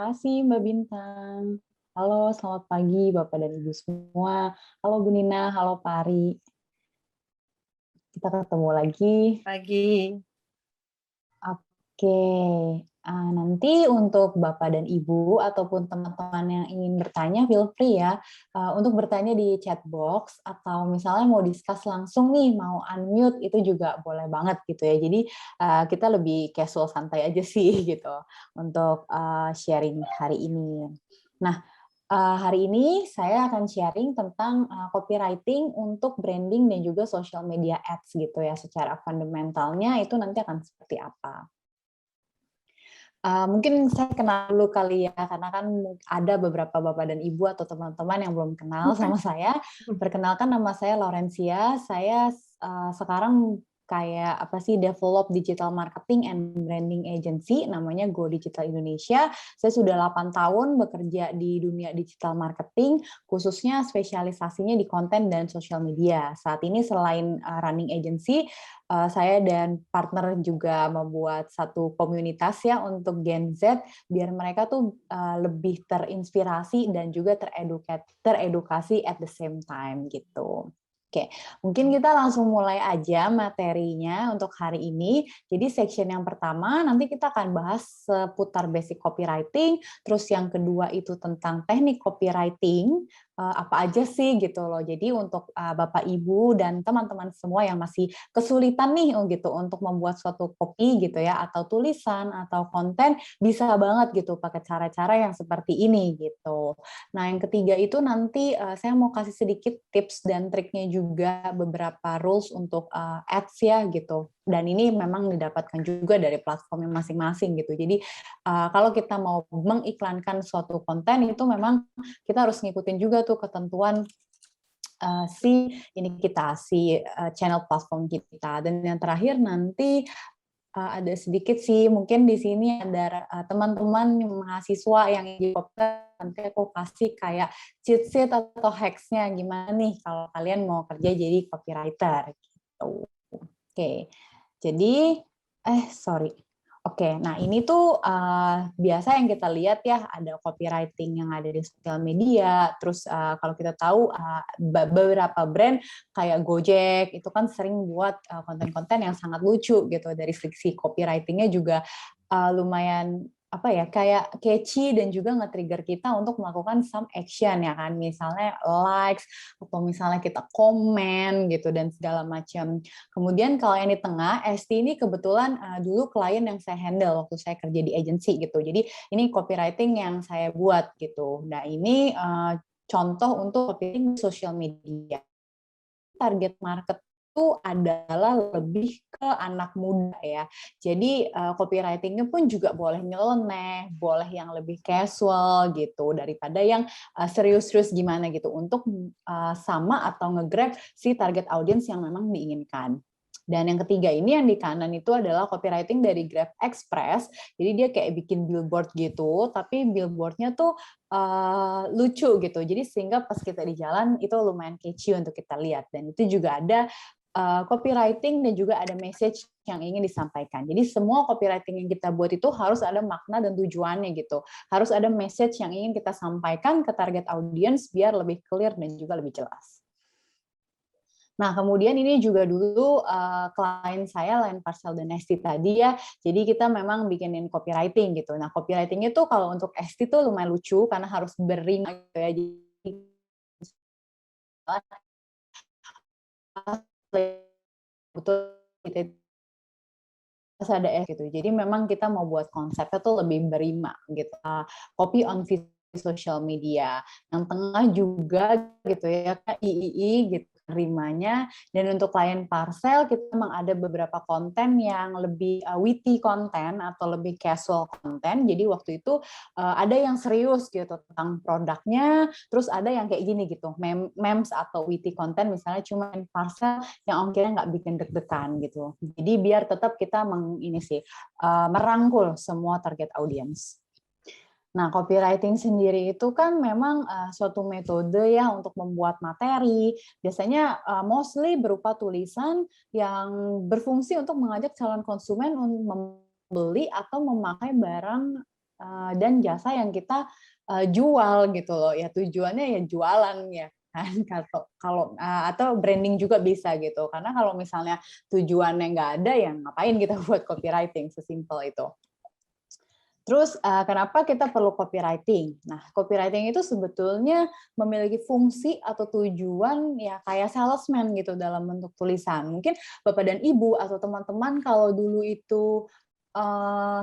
kasih Mbak Bintang. Halo, selamat pagi Bapak dan Ibu semua. Halo Bu Nina, halo Pak Ari. Kita ketemu lagi. Pagi. Oke, nanti untuk Bapak dan Ibu ataupun teman-teman yang ingin bertanya, feel free ya untuk bertanya di chat box atau misalnya mau discuss langsung nih, mau unmute itu juga boleh banget gitu ya. Jadi kita lebih casual santai aja sih gitu untuk sharing hari ini. Nah, hari ini saya akan sharing tentang copywriting untuk branding dan juga social media ads gitu ya. Secara fundamentalnya itu nanti akan seperti apa. Mungkin saya kenal dulu kali ya, karena kan ada beberapa bapak dan ibu atau teman-teman yang belum kenal sama saya. Perkenalkan, nama saya Laurencia, saya sekarang kayak apa sih, develop digital marketing and branding agency, namanya Go Digital Indonesia. Saya sudah 8 tahun bekerja di dunia digital marketing, khususnya spesialisasinya di konten dan social media. Saat ini selain running agency, saya dan partner juga membuat satu komunitas ya untuk Gen Z, biar mereka tuh lebih terinspirasi dan juga teredukasi at the same time gitu. Oke, mungkin kita langsung mulai aja materinya untuk hari ini. Jadi section yang pertama nanti kita akan bahas seputar basic copywriting, terus yang kedua itu tentang teknik copywriting, apa aja sih gitu loh. Jadi untuk Bapak Ibu dan teman-teman semua yang masih kesulitan nih gitu untuk membuat suatu copy gitu ya, atau tulisan atau konten, bisa banget gitu pakai cara-cara yang seperti ini gitu. Nah, yang ketiga itu nanti saya mau kasih sedikit tips dan triknya juga, beberapa rules untuk ads ya gitu. Dan ini memang didapatkan juga dari platformnya masing-masing gitu. Jadi kalau kita mau mengiklankan suatu konten itu memang kita harus ngikutin juga tuh ketentuan si channel platform kita. Dan yang terakhir nanti ada sedikit sih, mungkin di sini ada teman-teman mahasiswa yang ingin copywriter, nanti aku kasih kayak cheat sheet atau hacks-nya gimana nih kalau kalian mau kerja jadi copywriter gitu. Oke, jadi sorry. Oke, nah ini tuh biasa yang kita lihat ya, ada copywriting yang ada di sosial media, terus kalau kita tahu beberapa brand kayak Gojek itu kan sering buat konten-konten yang sangat lucu gitu, dari sisi copywriting-nya juga lumayan apa ya, kayak catchy dan juga nge-trigger kita untuk melakukan some action ya kan, misalnya likes atau misalnya kita komen gitu dan segala macam. Kemudian kalau yang di tengah, ST ini kebetulan dulu klien yang saya handle waktu saya kerja di agency gitu. Jadi ini copywriting yang saya buat gitu. Nah ini contoh untuk copywriting social media. Target market itu adalah lebih ke anak muda ya. Jadi copywriting-nya pun juga boleh nyeleneh, boleh yang lebih casual gitu, daripada yang serius-serius gimana gitu, untuk sama atau nge-grab si target audience yang memang diinginkan. Dan yang ketiga ini yang di kanan itu adalah copywriting dari Grab Express. Jadi dia kayak bikin billboard gitu, tapi billboardnya tuh lucu gitu. Jadi sehingga pas kita di jalan itu lumayan catchy untuk kita lihat. Dan itu juga ada copywriting dan juga ada message yang ingin disampaikan. Jadi semua copywriting yang kita buat itu harus ada makna dan tujuannya gitu. Harus ada message yang ingin kita sampaikan ke target audience biar lebih clear dan juga lebih jelas. Nah, kemudian ini juga dulu klien saya Line Parcel dan Esti tadi ya, jadi kita memang bikinin copywriting gitu. Nah, copywriting itu kalau untuk Esti tuh lumayan lucu karena harus berima gitu ya. Jadi betul ada gitu. Jadi memang kita mau buat konsepnya tuh lebih berima gitu. Copy on social media. Yang tengah juga gitu ya, III gitu rimanya. Dan untuk klien parcel kita memang ada beberapa konten yang lebih witty konten atau lebih casual konten. Jadi waktu itu ada yang serius gitu tentang produknya, terus ada yang kayak gini gitu, memes atau witty konten misalnya cuma parcel yang ongkirnya nggak bikin deg-degan gitu. Jadi biar tetap kita merangkul semua target audience. Nah, copywriting sendiri itu kan memang suatu metode ya untuk membuat materi. Biasanya mostly berupa tulisan yang berfungsi untuk mengajak calon konsumen untuk membeli atau memakai barang dan jasa yang kita jual gitu loh. Ya tujuannya ya jualan ya kan, atau branding juga bisa gitu. Karena kalau misalnya tujuannya nggak ada, ya ngapain kita buat copywriting, sesimpel itu. Terus kenapa kita perlu copywriting? Nah, copywriting itu sebetulnya memiliki fungsi atau tujuan ya kayak salesman gitu dalam bentuk tulisan. Mungkin Bapak dan Ibu atau teman-teman kalau dulu itu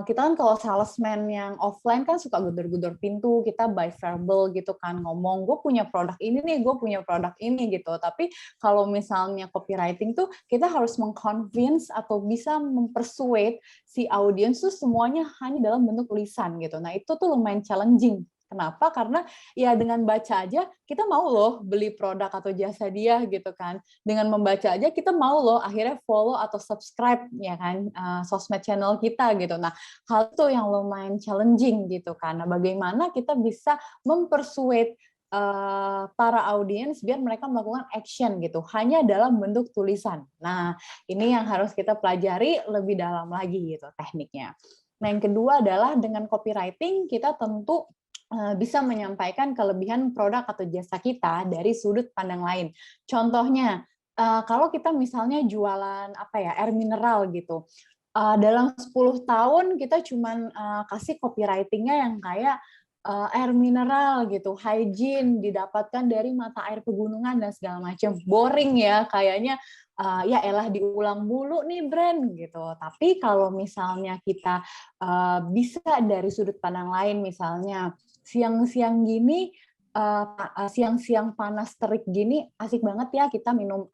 kita kan kalau salesman yang offline kan suka gedor-gedor pintu, kita by verbal gitu kan, ngomong, gue punya produk ini nih, gue punya produk ini gitu. Tapi kalau misalnya copywriting tuh kita harus meng-convince atau bisa mempersuade si audiens tuh semuanya hanya dalam bentuk tulisan gitu. Nah itu tuh lumayan challenging. Kenapa? Karena ya dengan baca aja kita mau loh beli produk atau jasa dia gitu kan. Dengan membaca aja kita mau loh akhirnya follow atau subscribe ya kan sosmed channel kita gitu. Nah, hal itu yang lumayan challenging gitu kan. Nah, bagaimana kita bisa mempersuade para audiens biar mereka melakukan action gitu hanya dalam bentuk tulisan. Nah, ini yang harus kita pelajari lebih dalam lagi gitu tekniknya. Nah, yang kedua adalah dengan copywriting kita tentu bisa menyampaikan kelebihan produk atau jasa kita dari sudut pandang lain. Contohnya, kalau kita misalnya jualan apa ya, air mineral gitu, dalam 10 tahun kita cuman kasih copywriting-nya yang kayak air mineral gitu, hygiene, didapatkan dari mata air pegunungan dan segala macam. Boring ya, kayaknya ya elah diulang mulu nih brand gitu. Tapi kalau misalnya kita bisa dari sudut pandang lain, misalnya siang-siang gini, siang-siang panas terik gini, asik banget ya kita minum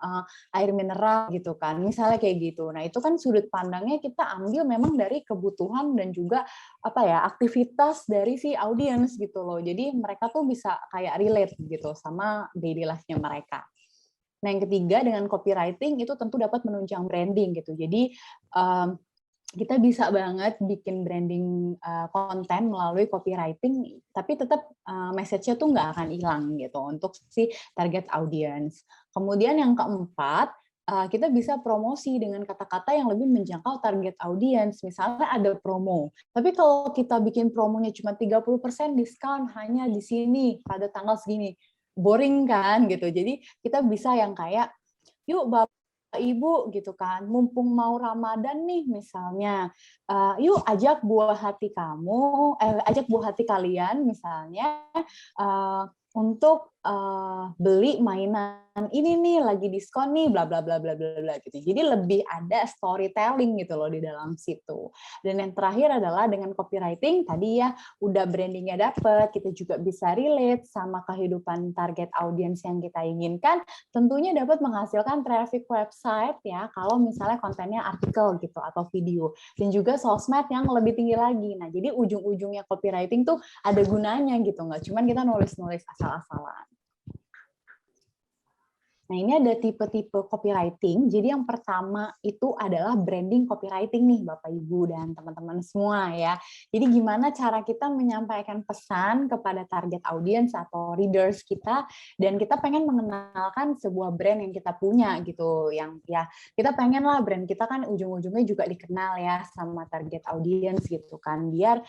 air mineral gitu kan, misalnya kayak gitu. Nah itu kan sudut pandangnya kita ambil memang dari kebutuhan dan juga apa ya aktivitas dari si audiens gitu loh. Jadi mereka tuh bisa kayak relate gitu sama daily life-nya mereka. Nah yang ketiga dengan copywriting itu tentu dapat menunjang branding gitu. Jadi kita bisa banget bikin branding konten melalui copywriting, tapi tetap message-nya tuh nggak akan hilang gitu untuk si target audience. Kemudian yang keempat, kita bisa promosi dengan kata-kata yang lebih menjangkau target audience. Misalnya ada promo, tapi kalau kita bikin promonya cuma 30% diskon hanya di sini pada tanggal segini, boring kan gitu. Jadi kita bisa yang kayak, yuk Ibu gitu kan, mumpung mau Ramadan nih misalnya, yuk ajak buah hati kamu, ajak buah hati kalian misalnya untuk beli mainan ini nih lagi diskon nih bla bla bla bla bla bla gitu. Jadi lebih ada storytelling gitu loh di dalam situ. Dan yang terakhir adalah dengan copywriting tadi ya udah brandingnya dapet, kita juga bisa relate sama kehidupan target audiens yang kita inginkan. Tentunya dapat menghasilkan traffic website ya kalau misalnya kontennya artikel gitu atau video, dan juga sosmed yang lebih tinggi lagi. Nah jadi ujung-ujungnya copywriting tuh ada gunanya gitu, nggak cuman kita nulis-nulis asal-asalan. Nah, ini ada tipe-tipe copywriting. Jadi yang pertama itu adalah branding copywriting nih, Bapak Ibu dan teman-teman semua ya. Jadi gimana cara kita menyampaikan pesan kepada target audience atau readers kita, dan kita pengen mengenalkan sebuah brand yang kita punya gitu. Yang ya kita pengen lah brand kita kan ujung-ujungnya juga dikenal ya sama target audience gitu kan. Biar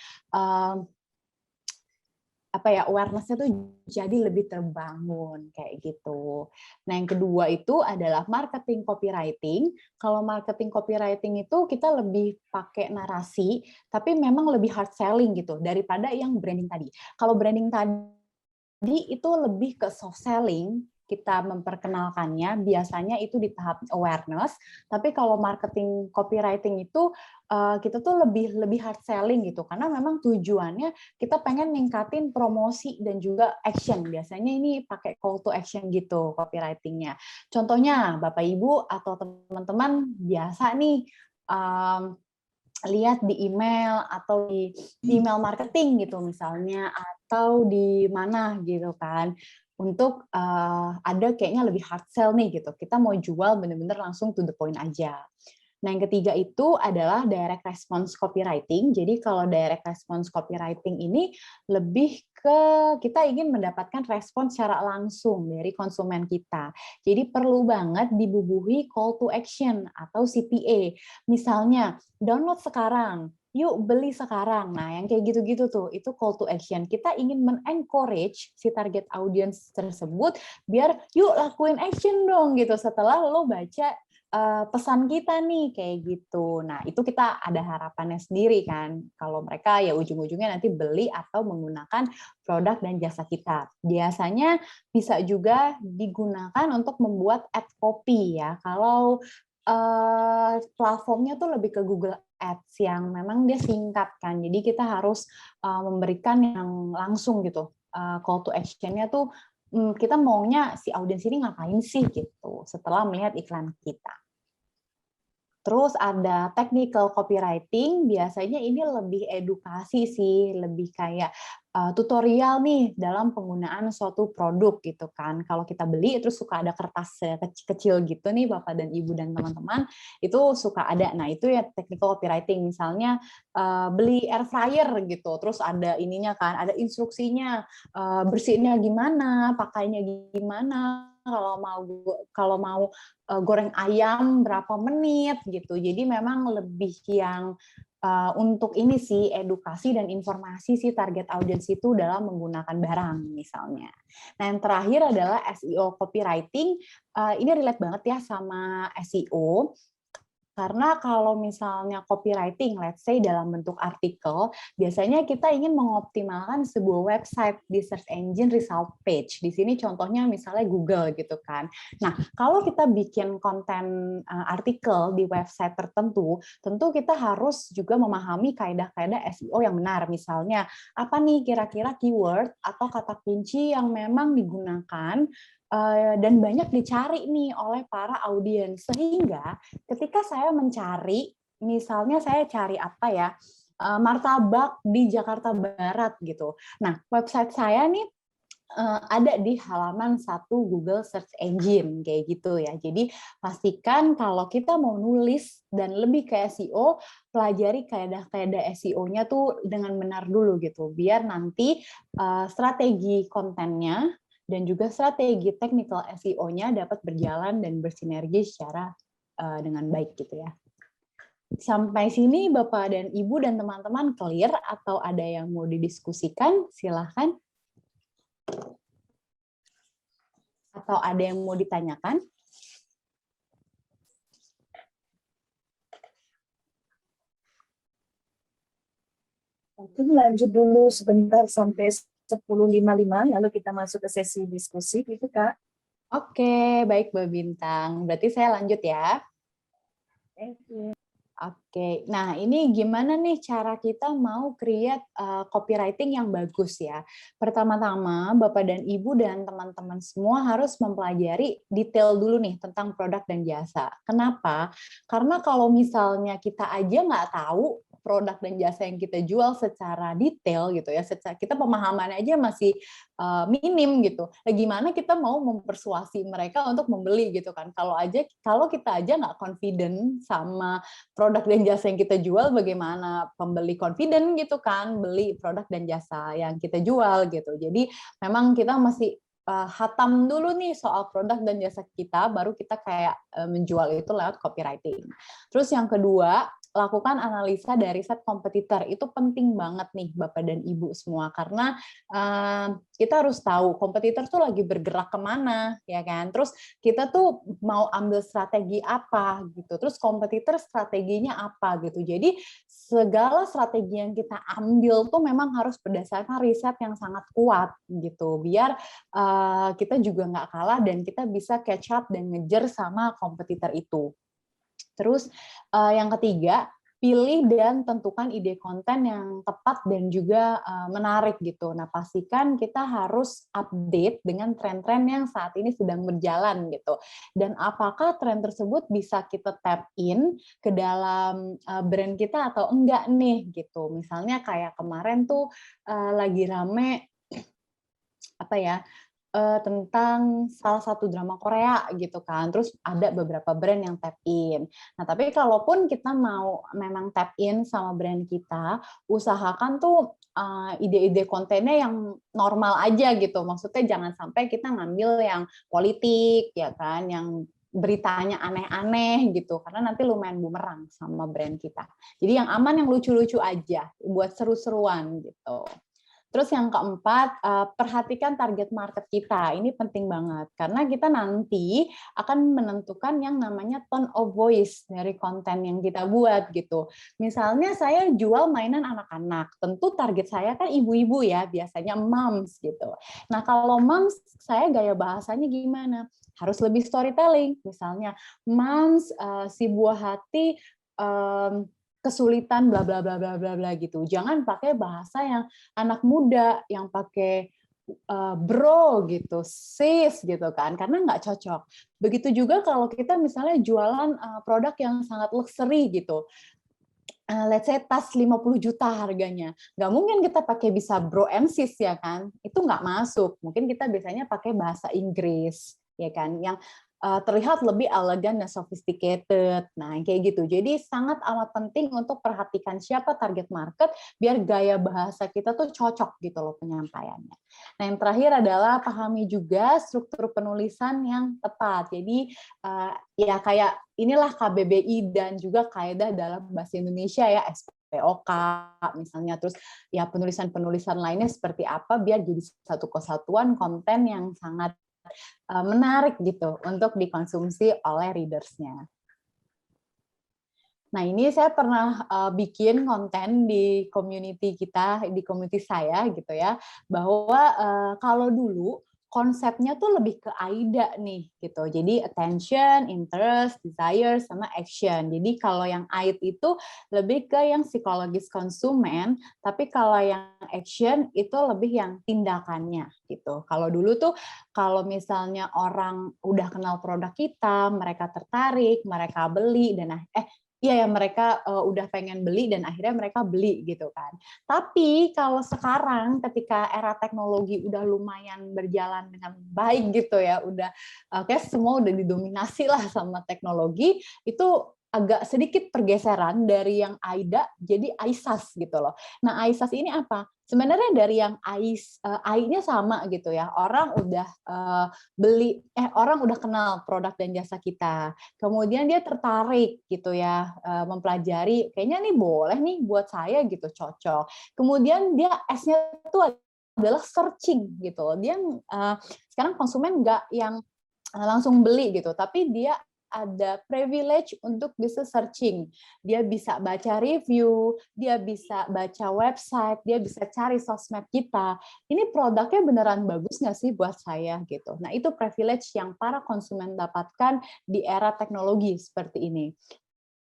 apa ya awareness-nya tuh jadi lebih terbangun kayak gitu. Nah, yang kedua itu adalah marketing copywriting. Kalau marketing copywriting itu kita lebih pakai narasi, tapi memang lebih hard selling gitu daripada yang branding tadi. Kalau branding tadi itu lebih ke soft selling, kita memperkenalkannya biasanya itu di tahap awareness, tapi kalau marketing copywriting itu kita tuh lebih hard selling gitu, karena memang tujuannya kita pengen ningkatin promosi dan juga action. Biasanya ini pakai call to action gitu copywriting-nya. Contohnya Bapak Ibu atau teman-teman biasa nih lihat di email atau di email marketing gitu misalnya, atau di mana gitu kan, untuk ada kayaknya lebih hard sell nih gitu, kita mau jual bener-bener langsung to the point aja. Nah, yang ketiga itu adalah direct response copywriting. Jadi kalau direct response copywriting ini lebih ke kita ingin mendapatkan respon secara langsung dari konsumen kita. Jadi perlu banget dibubuhi call to action atau CTA. Misalnya, download sekarang, yuk beli sekarang. Nah, yang kayak gitu-gitu tuh, itu call to action. Kita ingin men-encourage si target audience tersebut biar yuk lakuin action dong gitu setelah lo baca pesan kita nih kayak gitu. Nah, itu kita ada harapannya sendiri kan. Kalau mereka ya ujung-ujungnya nanti beli atau menggunakan produk dan jasa kita. Biasanya bisa juga digunakan untuk membuat ad copy ya. Kalau platformnya tuh lebih ke Google Ads yang memang dia singkat kan. Jadi kita harus memberikan yang langsung gitu. Call to action-nya tuh kita maunya si audiens ini ngapain sih gitu setelah melihat iklan kita. Terus ada technical copywriting, biasanya ini lebih edukasi sih, lebih kayak tutorial nih dalam penggunaan suatu produk gitu kan. Kalau kita beli terus suka ada kertas kecil-kecil gitu nih Bapak dan Ibu dan teman-teman, itu suka ada. Nah, itu ya technical copywriting. Misalnya beli air fryer gitu, terus ada ininya kan, ada instruksinya, bersihinnya gimana, pakainya gimana, kalau mau goreng ayam berapa menit gitu. Jadi memang lebih yang untuk ini sih edukasi dan informasi si target audience itu dalam menggunakan barang misalnya. Nah, yang terakhir adalah SEO copywriting. Ini relate banget ya sama SEO. Karena kalau misalnya copywriting, let's say dalam bentuk artikel, biasanya kita ingin mengoptimalkan sebuah website di search engine result page. Di sini contohnya misalnya Google gitu kan. Nah, kalau kita bikin konten artikel di website tertentu, tentu kita harus juga memahami kaidah-kaidah SEO yang benar. Misalnya, apa nih kira-kira keyword atau kata kunci yang memang digunakan dan banyak dicari nih oleh para audiens. Sehingga ketika saya mencari, misalnya saya cari apa ya, martabak di Jakarta Barat gitu. Nah, website saya nih ada di halaman 1 Google Search Engine kayak gitu ya. Jadi pastikan kalau kita mau nulis dan lebih ke SEO, pelajari kaidah-kaidah SEO-nya tuh dengan benar dulu gitu. Biar nanti strategi kontennya dan juga strategi technical SEO-nya dapat berjalan dan bersinergi secara dengan baik gitu ya. Sampai sini Bapak dan Ibu dan teman-teman clear atau ada yang mau didiskusikan? Silahkan. Atau ada yang mau ditanyakan? Mungkin lanjut dulu sebentar sampai 10.55, lalu kita masuk ke sesi diskusi, gitu Kak. Oke, baik Mbak Bintang. Berarti saya lanjut ya. Thank you. Oke, nah ini gimana nih cara kita mau create copywriting yang bagus ya? Pertama-tama, Bapak dan Ibu dan teman-teman semua harus mempelajari detail dulu nih tentang produk dan jasa. Kenapa? Karena kalau misalnya kita aja nggak tahu produk dan jasa yang kita jual secara detail gitu ya, kita pemahamannya aja masih minim gitu. Nah, gimana kita mau mempersuasi mereka untuk membeli gitu kan? Kalau kita aja nggak confident sama produk dan jasa yang kita jual, bagaimana pembeli confident gitu kan, beli produk dan jasa yang kita jual gitu. Jadi memang kita masih hatam dulu nih soal produk dan jasa kita, baru kita kayak menjual itu lewat copywriting. Terus yang kedua, lakukan analisa dari riset kompetitor. Itu penting banget nih Bapak dan Ibu semua, karena kita harus tahu kompetitor tuh lagi bergerak kemana, ya kan? Terus kita tuh mau ambil strategi apa gitu, terus kompetitor strateginya apa gitu. Jadi segala strategi yang kita ambil tuh memang harus berdasarkan riset yang sangat kuat gitu, biar kita juga nggak kalah dan kita bisa catch up dan ngejar sama kompetitor itu. Terus yang ketiga, pilih dan tentukan ide konten yang tepat dan juga menarik gitu. Nah, pastikan kita harus update dengan tren-tren yang saat ini sedang berjalan gitu. Dan apakah tren tersebut bisa kita tap in ke dalam brand kita atau enggak nih gitu. Misalnya kayak kemarin tuh lagi rame apa ya, tentang salah satu drama Korea gitu kan, terus ada beberapa brand yang tap in. Nah, tapi kalaupun kita mau memang tap in sama brand kita, usahakan tuh ide-ide kontennya yang normal aja gitu. Maksudnya jangan sampai kita ngambil yang politik ya kan, yang beritanya aneh-aneh gitu, karena nanti lumayan bumerang sama brand kita. Jadi yang aman, yang lucu-lucu aja, buat seru-seruan gitu. Terus yang keempat, perhatikan target market kita. Ini penting banget, karena kita nanti akan menentukan yang namanya tone of voice dari konten yang kita buat gitu. Misalnya saya jual mainan anak-anak, tentu target saya kan ibu-ibu ya, biasanya moms gitu. Nah kalau moms, saya gaya bahasanya gimana? Harus lebih storytelling. Misalnya, moms si buah hati kesulitan bla bla bla bla bla bla gitu. Jangan pakai bahasa yang anak muda yang pakai bro gitu, sis gitu kan, karena nggak cocok. Begitu juga kalau kita misalnya jualan produk yang sangat luxury gitu. Let's say tas 50 juta harganya. Nggak mungkin kita pakai bisa bro and sis ya kan, itu nggak masuk. Mungkin kita biasanya pakai bahasa Inggris, ya kan, yang terlihat lebih elegan dan sophisticated. Nah, kayak gitu. Jadi sangat amat penting untuk perhatikan siapa target market, biar gaya bahasa kita tuh cocok gitu loh penyampaiannya. Nah, yang terakhir adalah pahami juga struktur penulisan yang tepat. Jadi ya kayak inilah KBBI dan juga kaidah dalam bahasa Indonesia ya, SPOK misalnya, terus ya penulisan-penulisan lainnya seperti apa biar jadi satu kesatuan konten yang sangat menarik gitu untuk dikonsumsi oleh readers-nya. Nah, ini saya pernah bikin konten di community kita, di community saya gitu ya, bahwa kalau dulu konsepnya tuh lebih ke AIDA nih gitu. Jadi attention, interest, desire, sama action. Jadi kalau yang AID itu lebih ke yang psikologis konsumen, tapi kalau yang action itu lebih yang tindakannya gitu. Kalau dulu tuh kalau misalnya orang udah kenal produk kita, mereka tertarik, mereka beli dan iya ya mereka udah pengen beli dan akhirnya mereka beli gitu kan. Tapi kalau sekarang ketika era teknologi udah lumayan berjalan dengan baik gitu ya, udah kayak semua udah didominasi lah sama teknologi, itu agak sedikit pergeseran dari yang AIDA jadi AISAS gitu loh. Nah, AISAS ini apa? Sebenarnya dari yang AI-nya sama gitu ya. Orang udah orang udah kenal produk dan jasa kita. Kemudian dia tertarik gitu ya, mempelajari, kayaknya nih boleh nih buat saya gitu, cocok. Kemudian dia S-nya tuh adalah searching gitu. Dia sekarang konsumen nggak yang langsung beli gitu, tapi dia ada privilege untuk bisa searching. Dia bisa baca review, dia bisa baca website, dia bisa cari sosmed kita. Ini produknya beneran bagus nggak sih buat saya gitu. Nah, itu privilege yang para konsumen dapatkan di era teknologi seperti ini.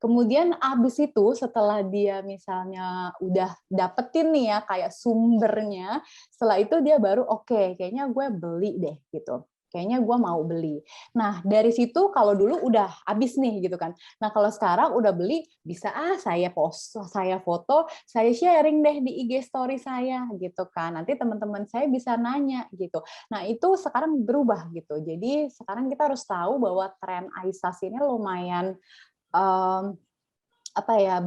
Kemudian abis itu setelah dia misalnya udah dapetin nih ya kayak sumbernya, setelah itu dia baru oke, kayaknya gue beli deh gitu. Kayaknya gue mau beli. Nah, dari situ kalau dulu udah habis nih gitu kan. Nah, kalau sekarang udah beli, bisa saya post, saya foto, saya sharing deh di IG story saya gitu kan. Nanti teman-teman saya bisa nanya gitu. Nah, itu sekarang berubah gitu. Jadi sekarang kita harus tahu bahwa tren AISAS ini lumayan apa ya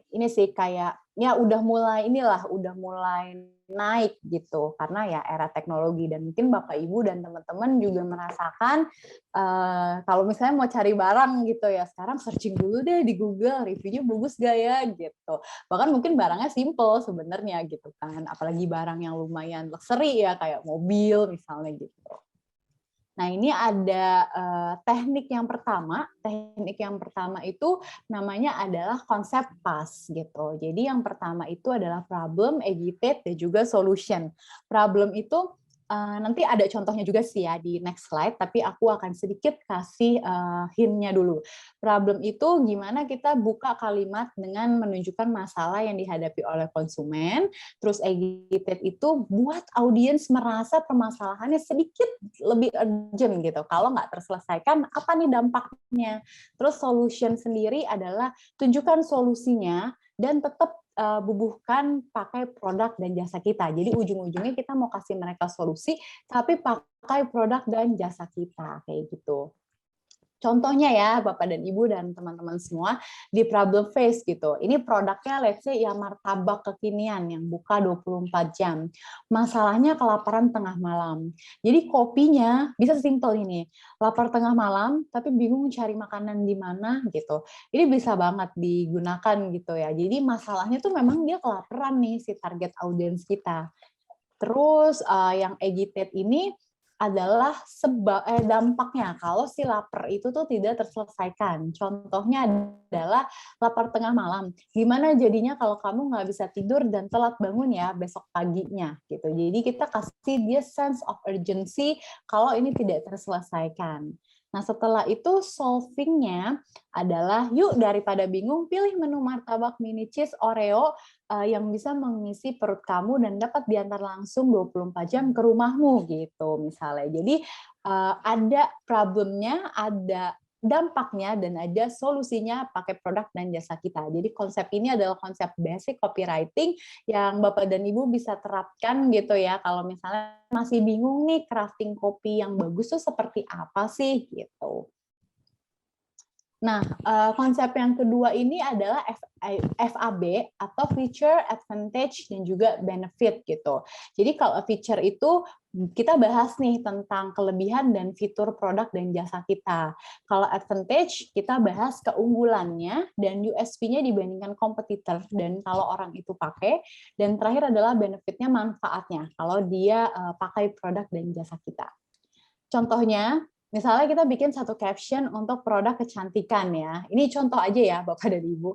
ini sih kayak ya udah mulai naik gitu karena ya era teknologi dan mungkin Bapak Ibu dan teman-teman juga merasakan kalau misalnya mau cari barang gitu ya sekarang searching dulu deh di Google reviewnya bagus gak ya gitu, bahkan mungkin barangnya simple sebenarnya gitu kan, apalagi barang yang lumayan luxury ya kayak mobil misalnya gitu. Nah, ini ada teknik yang pertama. Teknik yang pertama itu namanya adalah konsep PAS gitu. Jadi yang pertama itu adalah problem, agitate, dan juga solution. Problem itu nanti ada contohnya juga sih ya di next slide, tapi aku akan sedikit kasih hint-nya dulu. Problem itu gimana kita buka kalimat dengan menunjukkan masalah yang dihadapi oleh konsumen, terus agitate itu buat audiens merasa permasalahannya sedikit lebih urgent gitu. Kalau nggak terselesaikan, apa nih dampaknya? Terus solution sendiri adalah tunjukkan solusinya dan tetap bubuhkan pakai produk dan jasa kita. Jadi ujung-ujungnya kita mau kasih mereka solusi, tapi pakai produk dan jasa kita kayak gitu. Contohnya ya, Bapak dan Ibu dan teman-teman semua, di problem face gitu. Ini produknya let's say ya martabak kekinian yang buka 24 jam. Masalahnya kelaparan tengah malam. Jadi kopinya bisa simpel ini. Lapar tengah malam tapi bingung cari makanan di mana gitu. Ini bisa banget digunakan gitu ya. Jadi masalahnya tuh memang dia kelaparan nih si target audiens kita. Terus yang agitate ini adalah dampaknya kalau si lapar itu tuh tidak terselesaikan. Contohnya adalah lapar tengah malam. Gimana jadinya kalau kamu nggak bisa tidur dan telat bangun ya besok paginya gitu. Jadi kita kasih dia sense of urgency kalau ini tidak terselesaikan. Nah setelah itu solvingnya adalah yuk daripada bingung pilih menu martabak mini cheese Oreo yang bisa mengisi perut kamu dan dapat diantar langsung 24 jam ke rumahmu gitu misalnya. Jadi ada problemnya, ada dampaknya, dan ada solusinya pakai produk dan jasa kita. Jadi konsep ini adalah konsep basic copywriting yang Bapak dan Ibu bisa terapkan gitu ya. Kalau misalnya masih bingung nih crafting copy yang bagus tuh seperti apa sih gitu. Nah, konsep yang kedua ini adalah FAB atau feature, advantage, dan juga benefit gitu. Jadi kalau feature itu kita bahas nih tentang kelebihan dan fitur produk dan jasa kita. Kalau advantage kita bahas keunggulannya dan USP-nya dibandingkan kompetitor dan kalau orang itu pakai. Dan terakhir adalah benefitnya, manfaatnya kalau dia pakai produk dan jasa kita. Contohnya, misalnya kita bikin satu caption untuk produk kecantikan ya. Ini contoh aja ya Bapak dan Ibu.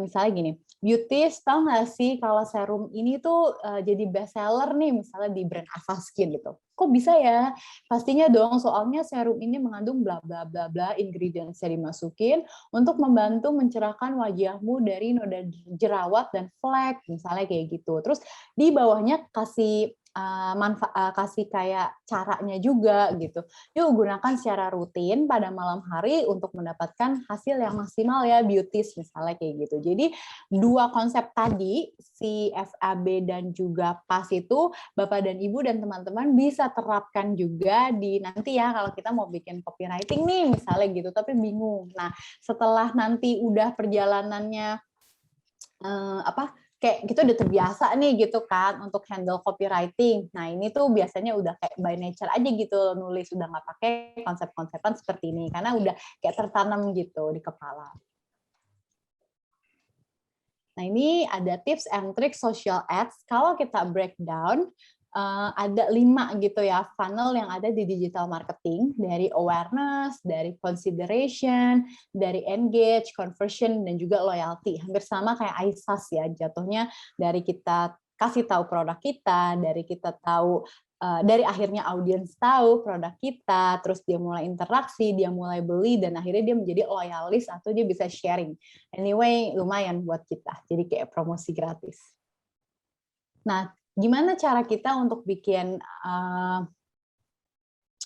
Misalnya gini, beauties tahu nggak sih kalau serum ini tuh jadi best seller nih misalnya di brand Avaskin gitu. Kok bisa ya? Pastinya dong, soalnya serum ini mengandung bla bla bla bla ingredients yang dimasukin untuk membantu mencerahkan wajahmu dari noda jerawat dan flek misalnya kayak gitu. Terus di bawahnya kasih kasih kayak caranya juga gitu. Yuk gunakan secara rutin pada malam hari untuk mendapatkan hasil yang maksimal ya beauties misalnya kayak gitu. Jadi dua konsep tadi si FAB dan juga PAS itu Bapak dan Ibu dan teman-teman bisa terapkan juga di nanti ya kalau kita mau bikin copywriting nih misalnya gitu tapi bingung. Nah, setelah nanti udah perjalanannya kayak gitu udah terbiasa nih gitu kan untuk handle copywriting. Nah ini tuh biasanya udah kayak by nature aja gitu nulis, udah nggak pakai konsep-konsepan seperti ini karena udah kayak tertanam gitu di kepala. Nah ini ada tips and trick social ads. Kalau kita breakdown, ada 5 gitu ya funnel yang ada di digital marketing, dari awareness, dari consideration, dari engage, conversion, dan juga loyalty. Hampir sama kayak ISAS ya, jatuhnya dari kita kasih tahu produk kita, dari kita tahu dari akhirnya audiens tahu produk kita, terus dia mulai interaksi, dia mulai beli, dan akhirnya dia menjadi loyalis atau dia bisa sharing. Anyway, lumayan buat kita. Jadi kayak promosi gratis. Nah, gimana cara kita untuk bikin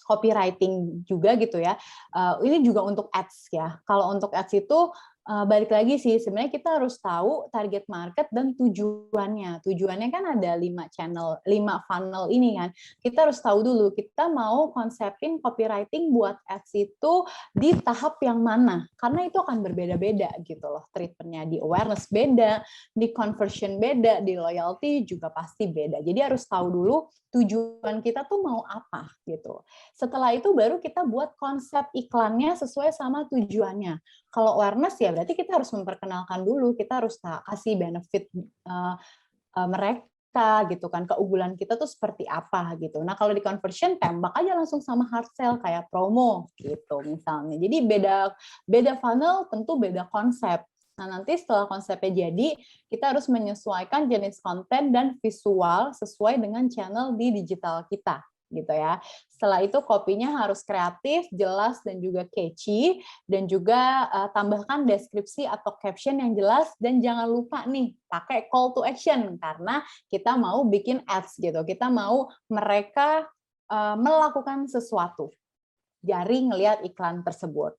copywriting juga gitu ya. Ini juga untuk ads ya. Kalau untuk ads itu balik lagi sih, sebenarnya kita harus tahu target market dan tujuannya. Tujuannya kan ada 5 channel, 5 funnel ini kan. Kita harus tahu dulu, kita mau konsepin copywriting buat ads itu di tahap yang mana. Karena itu akan berbeda-beda gitu loh. Treatmentnya di awareness beda, di conversion beda, di loyalty juga pasti beda. Jadi harus tahu dulu tujuan kita tuh mau apa gitu. Setelah itu baru kita buat konsep iklannya sesuai sama tujuannya. Kalau awareness ya berarti kita harus memperkenalkan dulu, kita harus kasih benefit mereka gitu kan, keunggulan kita tuh seperti apa gitu. Nah kalau di conversion tembak aja langsung sama hard sell kayak promo gitu misalnya. Jadi beda funnel tentu beda konsep. Nah nanti setelah konsepnya jadi, kita harus menyesuaikan jenis konten dan visual sesuai dengan channel di digital kita gitu ya. Setelah itu kopinya harus kreatif, jelas, dan juga catchy, dan juga tambahkan deskripsi atau caption yang jelas, dan jangan lupa nih pakai call to action karena kita mau bikin ads gitu, kita mau mereka melakukan sesuatu dari ngelihat iklan tersebut.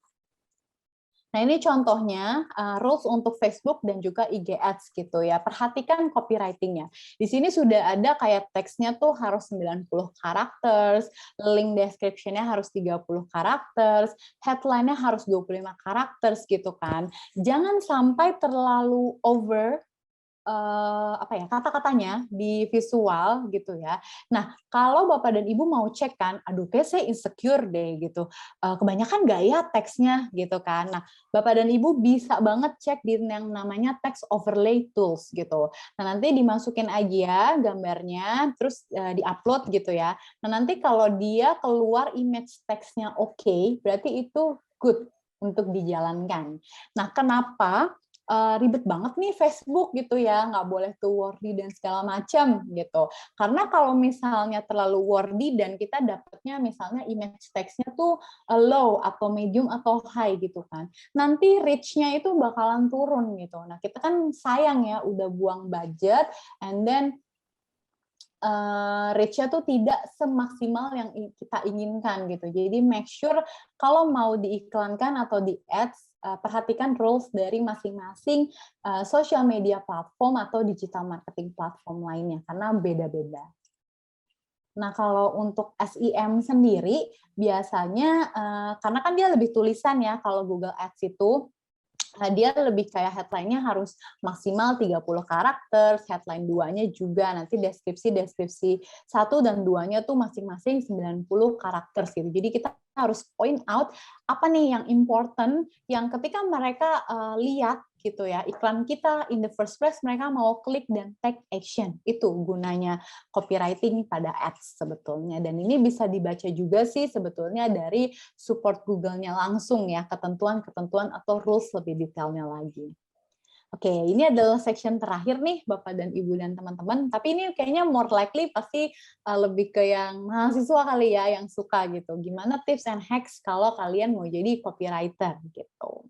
Nah, ini contohnya rules untuk Facebook dan juga IG Ads gitu ya. Perhatikan copywriting-nya. Di sini sudah ada kayak teksnya tuh harus 90 characters, link description-nya harus 30 characters, headline-nya harus 25 characters gitu kan. Jangan sampai terlalu over kata-katanya di visual gitu ya. Nah, kalau Bapak dan Ibu mau cek kan, aduh kayak saya insecure deh gitu. Kebanyakan nggak ya teksnya gitu kan. Nah, Bapak dan Ibu bisa banget cek di yang namanya text overlay tools gitu. Nah, nanti dimasukin aja gambarnya, terus di-upload gitu ya. Nah, nanti kalau dia keluar image teksnya oke, berarti itu good untuk dijalankan. Nah, kenapa ribet banget nih Facebook gitu ya, nggak boleh tuh wordy dan segala macam gitu. Karena kalau misalnya terlalu wordy dan kita dapatnya misalnya image text-nya tuh low atau medium atau high gitu kan, nanti reach-nya itu bakalan turun gitu. Nah, kita kan sayang ya udah buang budget and then reach-nya tuh tidak semaksimal yang kita inginkan gitu. Jadi make sure kalau mau diiklankan atau di ads, perhatikan rules dari masing-masing social media platform atau digital marketing platform lainnya, karena beda-beda. Nah, kalau untuk SEM sendiri, biasanya, karena kan dia lebih tulisan ya, kalau Google Ads itu, dia lebih kayak headline-nya harus maksimal 30 karakter, headline 2-nya juga, nanti deskripsi 1 dan 2-nya tuh masing-masing 90 karakter gitu. Jadi kita harus point out apa nih yang important, yang ketika mereka lihat gitu ya, iklan kita in the first place mereka mau klik dan take action. Itu gunanya copywriting pada ads sebetulnya. Dan ini bisa dibaca juga sih sebetulnya dari support Google-nya langsung ya, ketentuan-ketentuan atau rules lebih detailnya lagi. Oke, ini adalah section terakhir nih Bapak dan Ibu dan teman-teman, tapi ini kayaknya more likely pasti lebih ke yang mahasiswa kali ya yang suka gitu. Gimana tips and hacks kalau kalian mau jadi copywriter gitu.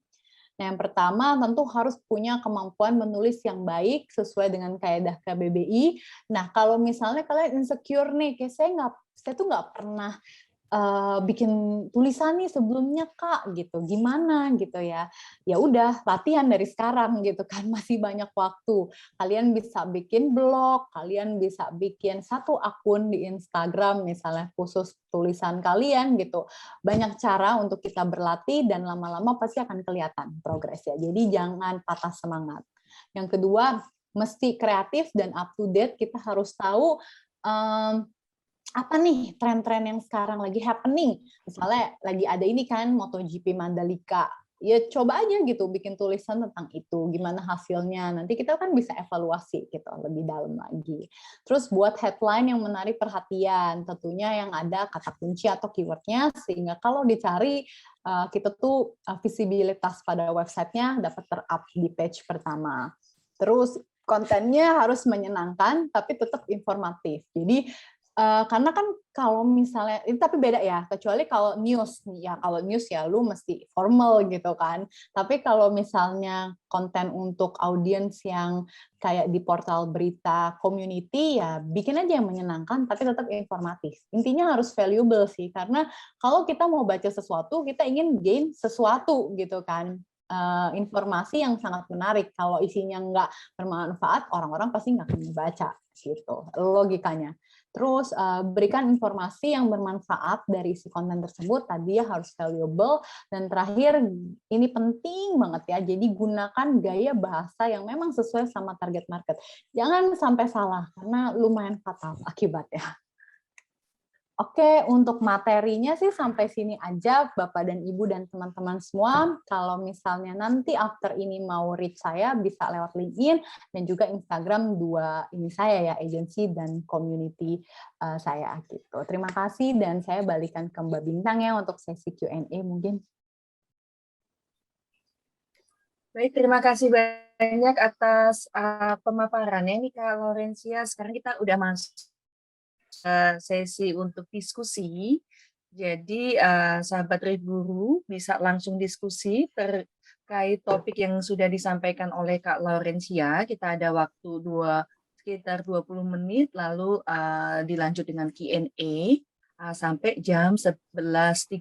Nah, yang pertama tentu harus punya kemampuan menulis yang baik sesuai dengan kaedah KBBI. Nah, kalau misalnya kalian insecure nih, kayak saya tuh nggak pernah bikin tulisan nih sebelumnya Kak gitu, gimana gitu ya. Ya udah latihan dari sekarang gitu kan, masih banyak waktu. Kalian bisa bikin blog, kalian bisa bikin satu akun di Instagram misalnya khusus tulisan kalian gitu. Banyak cara untuk kita berlatih dan lama-lama pasti akan kelihatan progresnya. Jadi jangan patah semangat. Yang kedua, mesti kreatif dan up to date. Kita harus tahu apa nih tren-tren yang sekarang lagi happening. Misalnya lagi ada ini kan MotoGP Mandalika. Ya coba aja gitu bikin tulisan tentang itu, gimana hasilnya. Nanti kita kan bisa evaluasi gitu lebih dalam lagi. Terus buat headline yang menarik perhatian, tentunya yang ada kata kunci atau keywordnya, sehingga kalau dicari kita tuh visibilitas pada websitenya dapat ter-up di page pertama. Terus kontennya harus menyenangkan tapi tetap informatif. Jadi karena kan kalau misalnya ini tapi beda ya, kecuali kalau news nih ya, kalau news ya lu mesti formal gitu kan. Tapi kalau misalnya konten untuk audiens yang kayak di portal berita community ya bikin aja yang menyenangkan tapi tetap informatif. Intinya harus valuable sih, karena kalau kita mau baca sesuatu, kita ingin gain sesuatu gitu kan. Informasi yang sangat menarik. Kalau isinya nggak bermanfaat, orang-orang pasti nggak akan membaca gitu logikanya. Terus berikan informasi yang bermanfaat dari isi konten tersebut, tadi ya harus valuable. Dan terakhir, ini penting banget ya, jadi gunakan gaya bahasa yang memang sesuai sama target market. Jangan sampai salah, karena lumayan fatal akibatnya. Oke, untuk materinya sih sampai sini aja Bapak dan Ibu dan teman-teman semua. Kalau misalnya nanti after ini mau reach saya, bisa lewat LinkedIn dan juga Instagram dua ini saya ya, agency dan community saya gitu. Terima kasih dan saya balikan ke Mbak Bintang ya untuk sesi Q&A mungkin. Baik, terima kasih banyak atas pemaparannya nih Kak Laurencia. Sekarang kita udah masuk sesi untuk diskusi. Jadi sahabat Guru bisa langsung diskusi terkait topik yang sudah disampaikan oleh Kak Laurencia. Kita ada waktu sekitar 20 menit, lalu dilanjut dengan Q&A sampai jam 11.30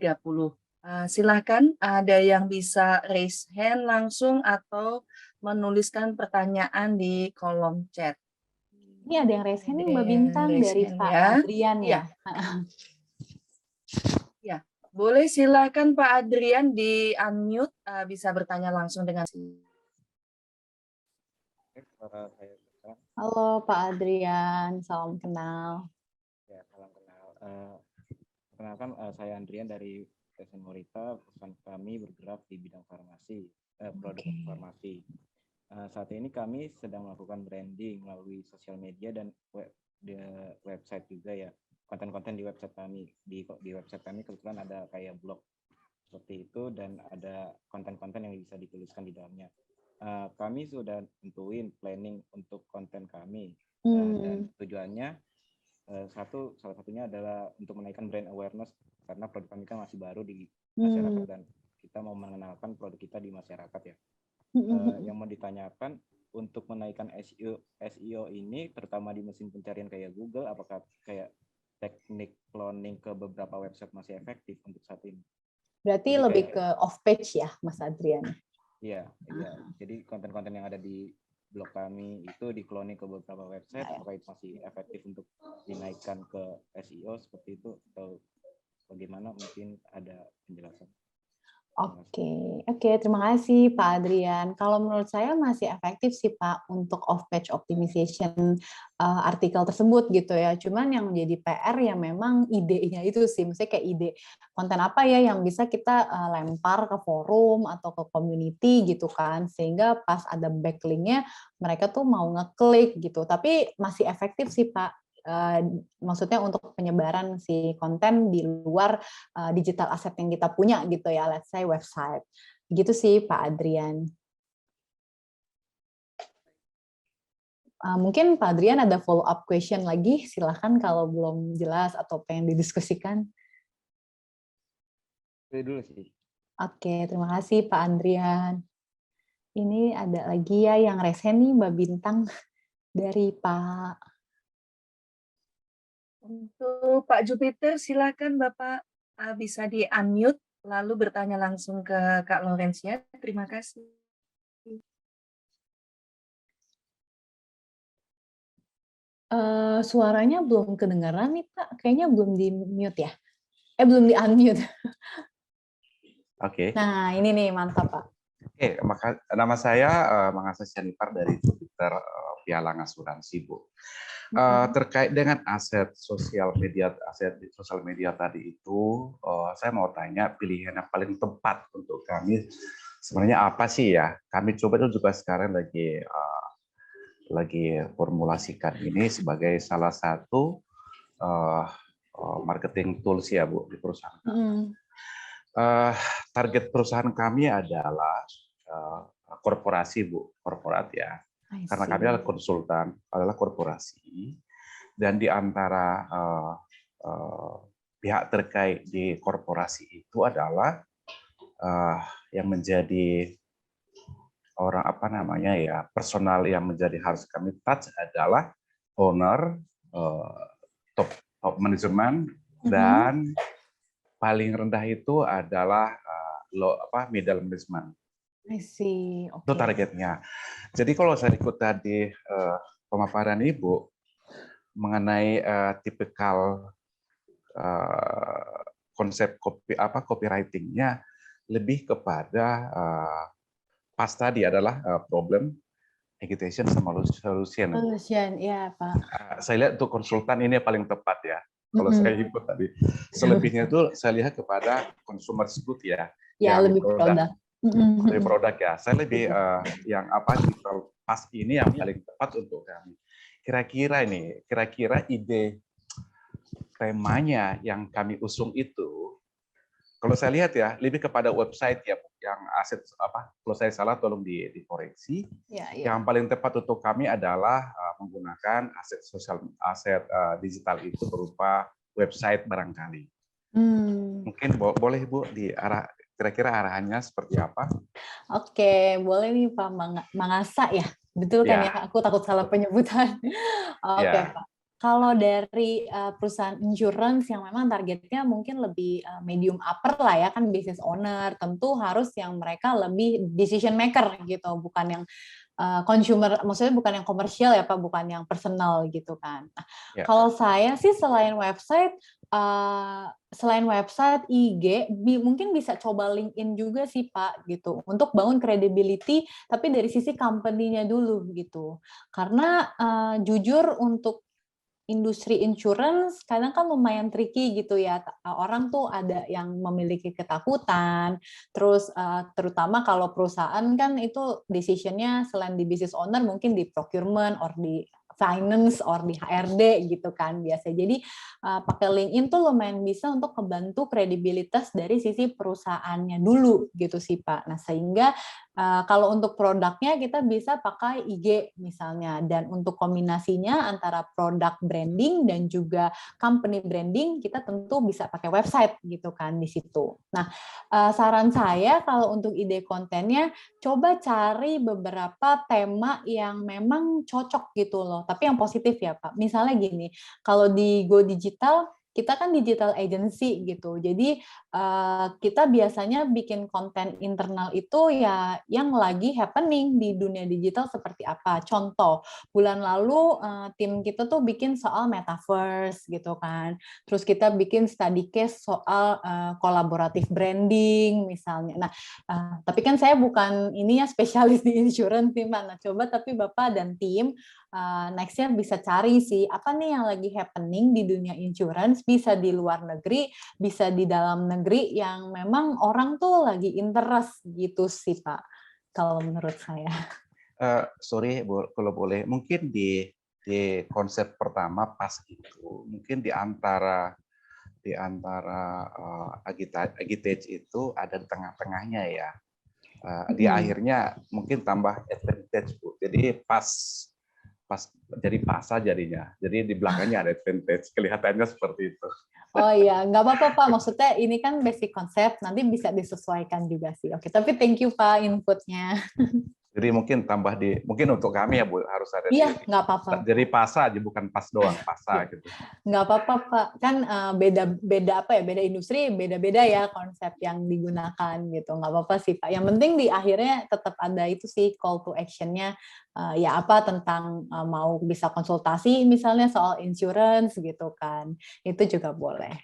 Silahkan ada yang bisa raise hand langsung atau menuliskan pertanyaan di kolom chat. Ini ada yang raise hand Ada nih Mbak yang Bintang raise dari hand Pak ya. Adrian Iya, ya. ya. Boleh silakan Pak Adrian di unmute, bisa bertanya langsung dengan Halo Pak Adrian, salam kenal. Ya, salam kenal. Perkenalkan, saya Andrian dari Tessen Morita. Perusahaan kami bergerak di bidang farmasi, produk farmasi. Saat ini kami sedang melakukan branding melalui sosial media dan website juga ya. Konten-konten di website kami. Di website kami kebetulan ada kayak blog seperti itu dan ada konten-konten yang bisa dituliskan di dalamnya. Kami sudah tentuin planning untuk konten kami dan tujuannya salah satunya adalah untuk menaikkan brand awareness karena produk kami kan masih baru di masyarakat dan kita mau mengenalkan produk kita di masyarakat ya. Yang mau ditanyakan untuk menaikkan SEO ini terutama di mesin pencarian kayak Google, apakah kayak teknik cloning ke beberapa website masih efektif untuk saat ini? Berarti Jadi lebih ke off page ya Mas Adrian? Iya. Jadi konten-konten yang ada di blog kami itu di-cloning ke beberapa website, apakah itu masih efektif untuk dinaikkan ke SEO seperti itu atau bagaimana, mungkin ada penjelasan. Oke, terima kasih Pak Adrian. Kalau menurut saya masih efektif sih Pak untuk off-page optimization artikel tersebut gitu ya. Cuman yang menjadi PR ya memang idenya itu sih, misalnya kayak ide konten apa ya yang bisa kita lempar ke forum atau ke community gitu kan, sehingga pas ada backlink-nya mereka tuh mau ngeklik gitu. Tapi masih efektif sih Pak. Maksudnya untuk penyebaran si konten di luar digital asset yang kita punya gitu ya, let's say website. Gitu sih Pak Adrian. Mungkin Pak Adrian ada follow up question lagi, silahkan kalau belum jelas atau pengen didiskusikan. Itu dulu sih. Oke, terima kasih Pak Adrian. Ini ada lagi ya yang resen nih Mbak Bintang dari Pak. Untuk Pak Jupiter, silakan Bapak bisa di-unmute lalu bertanya langsung ke Kak Laurencia. Terima kasih. Suaranya belum kedengaran nih Pak, kayaknya belum di-mute ya? Belum di-unmute. Oke. Nah, ini nih mantap Pak. Oke, nama saya Mangasih Sianipar dari Twitter Pialang Asuransi, Bu. Terkait dengan aset sosial media tadi itu, saya mau tanya pilihan yang paling tepat untuk kami sebenarnya apa sih ya? Kami coba itu juga sekarang lagi formulasikan ini sebagai salah satu marketing tools ya, Bu, di perusahaan. Target perusahaan kami adalah korporasi, Bu, korporat ya. Karena kami adalah konsultan, adalah korporasi, dan di antara pihak terkait di korporasi itu adalah yang menjadi orang personal yang menjadi harus kami touch adalah owner, top management, dan paling rendah itu adalah middle management. I see. Itu targetnya. Jadi kalau saya ikut tadi pemaparan Ibu mengenai tipikal konsep copywriting-nya lebih kepada pas tadi adalah problem, agitation, sama solution. Solution, ya Pak. Saya lihat untuk konsultan ini paling tepat ya. Kalau saya ikut tadi, selebihnya itu saya lihat kepada consumer good ya. Ya, lebih produk. Lebih produk ya. Saya lebih yang digital pas ini yang paling tepat untuk kami. Kira-kira ide temanya yang kami usung itu, kalau saya lihat ya lebih kepada website ya, yang aset kalau saya salah tolong dikoreksi. Yang paling tepat untuk kami adalah menggunakan aset digital itu berupa website barangkali. Mungkin boleh Bu kira-kira arahannya seperti apa? Oke, boleh nih Pak Mangasa ya, betul kan ya? Aku takut salah penyebutan. Oke Pak. Kalau dari perusahaan insurance yang memang targetnya mungkin lebih medium upper lah ya, kan business owner, tentu harus yang mereka lebih decision maker gitu, bukan yang consumer, maksudnya bukan yang komersial ya Pak, bukan yang personal gitu kan. Nah, Ya. kalau saya sih selain website, IG, mungkin bisa coba LinkedIn juga sih Pak gitu, untuk bangun credibility, tapi dari sisi company-nya dulu gitu. Karena jujur untuk industri insurance kadang kan lumayan tricky gitu ya. Orang tuh ada yang memiliki ketakutan, terus terutama kalau perusahaan kan itu decision-nya selain di business owner mungkin di procurement or di finance or di HRD gitu kan biasa. Jadi pakai LinkedIn tuh lumayan bisa untuk membantu kredibilitas dari sisi perusahaannya dulu gitu sih Pak. Nah, sehingga kalau untuk produknya kita bisa pakai IG misalnya, dan untuk kombinasinya antara produk branding dan juga company branding kita tentu bisa pakai website gitu kan di situ. Nah, saran saya kalau untuk ide kontennya coba cari beberapa tema yang memang cocok gitu loh, tapi yang positif ya Pak. Misalnya gini, kalau di Go Digital kita kan digital agency gitu, jadi kita biasanya bikin konten internal itu ya yang lagi happening di dunia digital seperti apa. Contoh, bulan lalu tim kita tuh bikin soal metaverse gitu kan. Terus kita bikin study case soal kolaboratif branding misalnya. Nah, tapi kan saya bukan ini ya spesialis di insurance nih, Mbak. Nah, coba tapi Bapak dan tim next-nya bisa cari sih apa nih yang lagi happening di dunia insurance, bisa di luar negeri, bisa di dalam negeri yang memang orang tuh lagi interest gitu sih Pak, kalau menurut saya. Sorry kalau boleh, mungkin di konsep pertama pas itu, mungkin di antara agitage itu ada di tengah-tengahnya ya. Di akhirnya mungkin tambah advantage Bu. Jadi pas jadi pasar jadinya. Jadi di belakangnya ada advantage, kelihatannya seperti itu. Oh iya, nggak apa-apa Pak. Maksudnya ini kan basic konsep, nanti bisa disesuaikan juga sih. Oke, tapi thank you Pak inputnya. Jadi mungkin mungkin untuk kami ya Bu harus ada Iya, nggak apa-apa. jadi pasa aja, bukan pas doang, pasa gitu. Nggak apa-apa Pak, kan beda apa ya, beda industri, beda-beda ya konsep yang digunakan gitu. Nggak apa-apa sih Pak. Yang penting di akhirnya tetap ada itu sih call to action-nya, ya apa tentang mau bisa konsultasi misalnya soal insurance gitu kan. Itu juga boleh.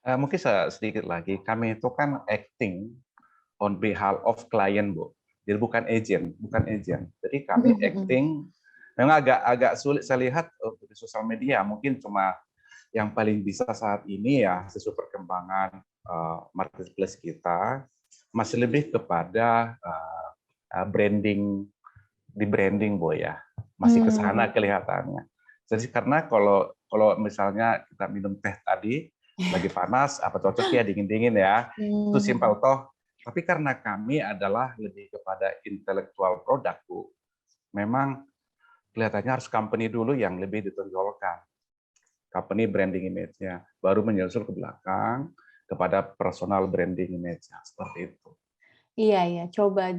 Mungkin sedikit lagi, kami itu kan acting on behalf of client Bu. Jadi bukan agent. Jadi kami acting, memang agak sulit saya lihat di sosial media, mungkin cuma yang paling bisa saat ini ya sesuai perkembangan marketplace kita masih lebih kepada branding, di branding Bu ya, masih ke sana kelihatannya. Jadi karena kalau misalnya kita minum teh tadi lagi panas, apa cocok ya dingin-dingin ya, itu simpel toh. Tapi karena kami adalah lebih kepada intelektual produk Bu, memang kelihatannya harus company dulu yang lebih ditonjolkan. Company branding image-nya, baru menyusul ke belakang kepada personal branding image-nya, seperti itu. Iya, coba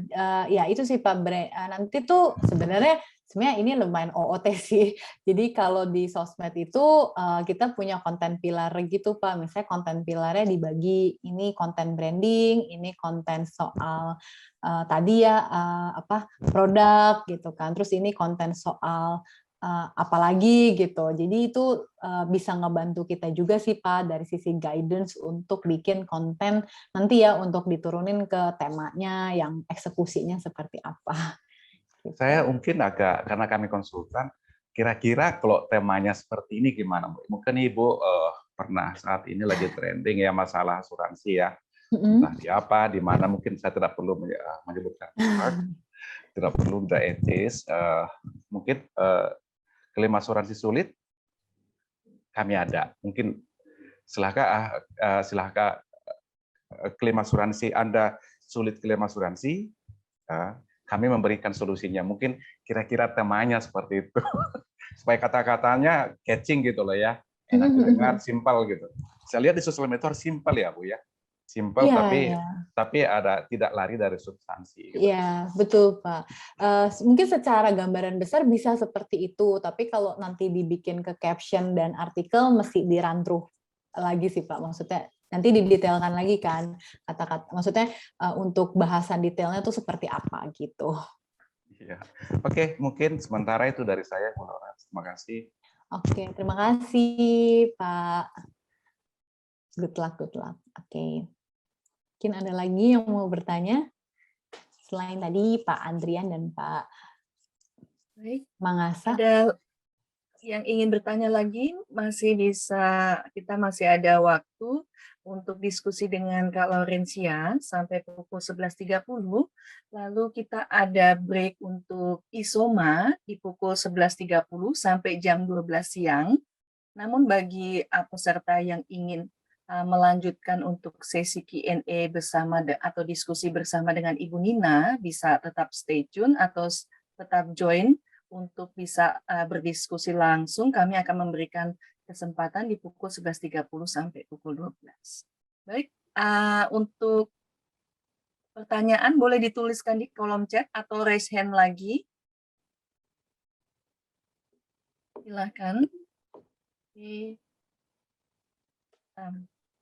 ya itu sih Pak, nanti tuh sebenarnya ini lumayan OOT sih. Jadi kalau di sosmed itu kita punya konten pilar gitu Pak. Misalnya konten pilarnya dibagi, ini konten branding, ini konten soal tadi ya produk gitu kan. Terus ini konten soal apalagi gitu. Jadi itu bisa ngebantu kita juga sih Pak dari sisi guidance untuk bikin konten nanti ya untuk diturunin ke temanya yang eksekusinya seperti apa. Gitu. Saya mungkin karena kami konsultan, kira-kira kalau temanya seperti ini gimana Bu? Mungkin Ibu pernah saat ini lagi trending ya masalah asuransi ya. Entah di apa, di mana, mungkin saya tidak perlu menyebutkan tidak perlu tidak etis. Mungkin klaim asuransi sulit, kami ada. Mungkin silahkan klaim asuransi Anda sulit klaim asuransi, kami memberikan solusinya. Mungkin kira-kira temanya seperti itu. Supaya kata-katanya catching gitu loh ya. Enak didengar, simpel gitu. Saya lihat di sosial media harus simpel ya Bu ya. Simple Iya, tapi ada tidak lari dari substansi. Gitu. Iya, betul Pak. Mungkin secara gambaran besar bisa seperti itu, tapi kalau nanti dibikin ke caption dan artikel mesti dirantruh lagi sih Pak. Maksudnya nanti didetailkan lagi kan kata-kata. Maksudnya untuk bahasan detailnya tuh seperti apa gitu. Iya. Oke, mungkin sementara itu dari saya, Bu Laura. Terima kasih. Oke, terima kasih Pak. Good luck, good luck. Oke. Mungkin ada lagi yang mau bertanya? Selain tadi Pak Andrian dan Pak Baik, Mangasa. ada yang ingin bertanya lagi, kita masih ada waktu untuk diskusi dengan Kak Laurencia sampai pukul 11.30. Lalu kita ada break untuk ISOMA di pukul 11.30 sampai jam 12 siang. Namun bagi peserta yang ingin melanjutkan untuk sesi Q&A bersama atau diskusi bersama dengan Ibu Nina, bisa tetap stay tune atau tetap join untuk bisa berdiskusi langsung. Kami akan memberikan kesempatan di pukul 11.30 sampai pukul 12. Baik, untuk pertanyaan boleh dituliskan di kolom chat atau raise hand lagi. Silakan.